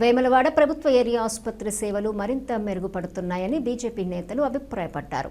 వేములవాడ ప్రభుత్వ ఏరియా ఆసుపత్రి సేవలు మరింత మెరుగుపడుతున్నాయని బీజేపీ నేతలు అభిప్రాయపడ్డారు.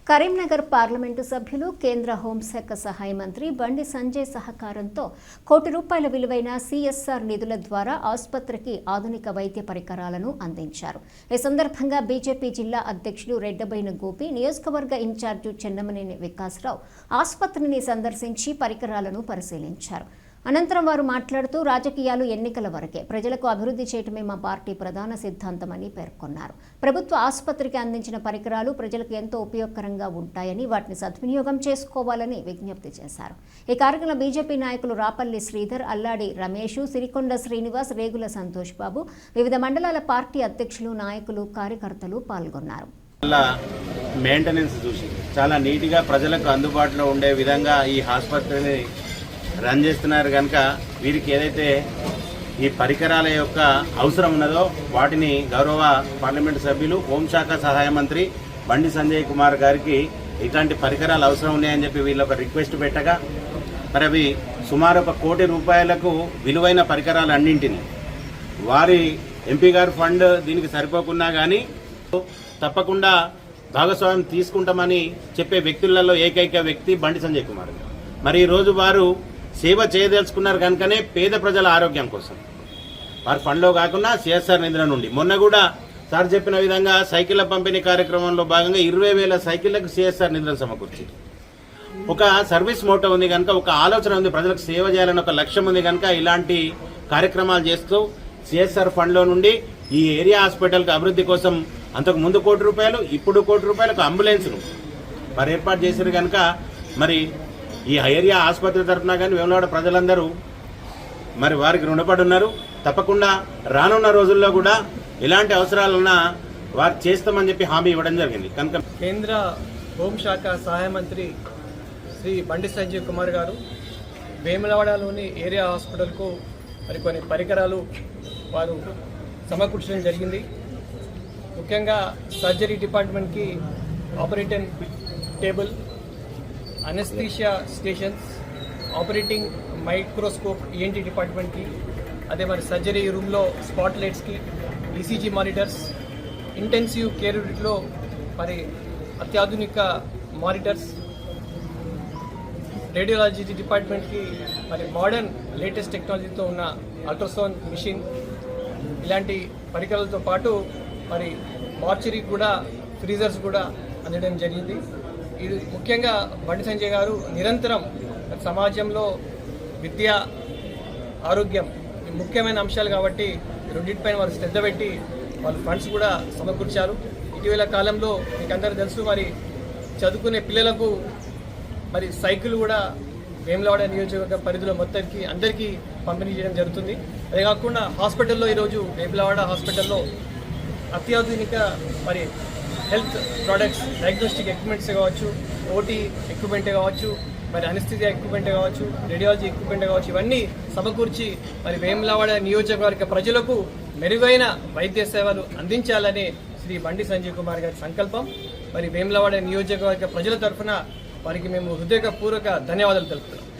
కరీంనగర్ పార్లమెంటు సభ్యులు కేంద్ర హోంశాఖ సహాయ మంత్రి బండి సంజయ్ సహకారంతో ₹1 కోటి విలువైన సిఎస్ఆర్ నిధుల ద్వారా ఆసుపత్రికి ఆధునిక వైద్య పరికరాలను అందించారు. ఈ సందర్భంగా బీజేపీ జిల్లా అధ్యక్షులు రెడ్డబైన గోపి, నియోజకవర్గ ఇన్ఛార్జి చెన్నమనేని వికాసరావు ఆసుపత్రిని సందర్శించి పరికరాలను పరిశీలించారు. అనంతరం వారు మాట్లాడుతూ రాజకీయాలు ఎన్నికల వరకే, ప్రజలకు అభివృద్ధి చేయటమే మా పార్టీ ప్రధాన సిద్ధాంతమని పేర్కొన్నారు. ప్రభుత్వ ఆసుపత్రికి అందించిన పరికరాలు ప్రజలకు ఎంతో ఉపయోగకరంగా ఉంటాయని, వాటిని సద్వినియోగం చేసుకోవాలని విజ్ఞప్తి చేశారు. ఈ కార్యక్రమంలో బీజేపీ నాయకులు రాపల్లి శ్రీధర్, అల్లాడి రమేష్, సిరికొండ శ్రీనివాస్, రేగుల సంతోష్ బాబు, వివిధ మండలాల పార్టీ అధ్యక్షులు, నాయకులు, కార్యకర్తలు పాల్గొన్నారు. మెయింటెనెన్స్ చూసి చాలా నీట్గా ప్రజలకు అందుబాటులో ఉండే విధంగా ఈ ఆసుపత్రిని రన్ చేస్తున్నారు కనుక వీరికి ఏదైతే ఈ పరికరాల యొక్క అవసరం ఉన్నదో వాటిని గౌరవ పార్లమెంటు సభ్యులు, హోంశాఖ సహాయ మంత్రి బండి సంజయ్ కుమార్ గారికి ఇట్లాంటి పరికరాలు అవసరం ఉన్నాయని చెప్పి వీళ్ళు ఒక రిక్వెస్ట్ పెట్టగా మరి అవి సుమారు ₹1 కోటి విలువైన పరికరాలు అన్నింటినీ వారి ఎంపీ గారు ఫండ్ దీనికి సరిపోకున్నా కానీ తప్పకుండా భాగస్వామ్యం తీసుకుంటామని చెప్పే వ్యక్తులలో ఏకైక వ్యక్తి బండి సంజయ్ కుమార్ గారు. మరి ఈరోజు వారు సేవ చేయదలుచుకున్నారు కనుకనే పేద ప్రజల ఆరోగ్యం కోసం వారి ఫండ్లో కాకుండా సిఎస్ఆర్ నిధుల నుండి మొన్న కూడా సార్ చెప్పిన విధంగా సైకిళ్ల పంపిణీ కార్యక్రమంలో భాగంగా 20,000 సైకిళ్లకు సిఎస్ఆర్ నిధులను సమకూర్చి ఒక సర్వీస్ మోటో ఉంది కనుక, ఒక ఆలోచన ఉంది, ప్రజలకు సేవ చేయాలని ఒక లక్ష్యం ఉంది కనుక ఇలాంటి కార్యక్రమాలు చేస్తూ సిఎస్ఆర్ ఫండ్లో నుండి ఈ ఏరియా హాస్పిటల్కి అభివృద్ధి కోసం అంతకు ముందు ₹1 కోటి, ఇప్పుడు ₹1 కోటి అంబులెన్స్ను మరి ఏర్పాటు చేశారు కనుక మరి ఈ ఏరియా ఆసుపత్రి తరఫున కానీ వేములవాడ ప్రజలందరూ మరి వారికి రుణపడి ఉన్నారు. తప్పకుండా రానున్న రోజుల్లో కూడా ఎలాంటి అవసరాలున్నా వారు చేస్తామని చెప్పి హామీ ఇవ్వడం జరిగింది. కనుక కేంద్ర హోంశాఖ సహాయ మంత్రి శ్రీ బండి సంజయ్ కుమార్ గారు వేములవాడలోని ఏరియా హాస్పిటల్కు మరికొన్ని పరికరాలు వారు సమకూర్చడం జరిగింది. ముఖ్యంగా సర్జరీ డిపార్ట్మెంట్కి operating table, anaesthesia stations, operating microscope ENT డిపార్ట్మెంట్కి, అదే మరి సర్జరీ రూమ్లో స్పాట్ లైట్స్కి, ఈసీజీ మానిటర్స్, ఇంటెన్సివ్ కేర్ యూనిట్లో మరి అత్యాధునిక మానిటర్స్, రేడియాలజీ డిపార్ట్మెంట్కి మరి మోడర్న్ లేటెస్ట్ టెక్నాలజీతో ఉన్న అల్ట్రాసౌండ్ మిషన్, ఇలాంటి పరికరాలతో పాటు మరి మార్చరీ కూడా ఫ్రీజర్స్ కూడా అందడం జరిగింది. ఇది ముఖ్యంగా బండి సంజయ్ గారు నిరంతరం సమాజంలో విద్య, ఆరోగ్యం ముఖ్యమైన అంశాలు కాబట్టి రెండింటిపైన వారు శ్రద్ధ పెట్టి వాళ్ళు ఫండ్స్ కూడా సమకూర్చారు. ఇటీవల కాలంలో మీకు అందరూ తెలుసు, మరి చదువుకునే పిల్లలకు మరి సైకిల్ కూడా వేములవాడ నియోజకవర్గ పరిధిలో మొత్తానికి అందరికీ పంపిణీ చేయడం జరుగుతుంది. అదే కాకుండా హాస్పిటల్లో ఈరోజు వేములవాడ హాస్పిటల్లో అత్యాధునిక మరి హెల్త్ ప్రోడక్ట్స్, డయాగ్నోస్టిక్ ఎక్విప్మెంట్స్ కావచ్చు, ఓటీ ఎక్విప్మెంటే కావచ్చు, మరి అనస్థీసియా ఎక్విప్మెంటే కావచ్చు, రేడియాలజీ ఎక్విప్మెంటే కావచ్చు, ఇవన్నీ సమకూర్చి మరి వేములవాడ నియోజకవర్గ ప్రజలకు మెరుగైన వైద్య సేవలు అందించాలనే శ్రీ బండి సంజయ్ కుమార్ గారి సంకల్పం. మరి వేములవాడ నియోజకవర్గ ప్రజల తరఫున వారికి మేము హృదయపూర్వక ధన్యవాదాలు తెలుపుతున్నాం.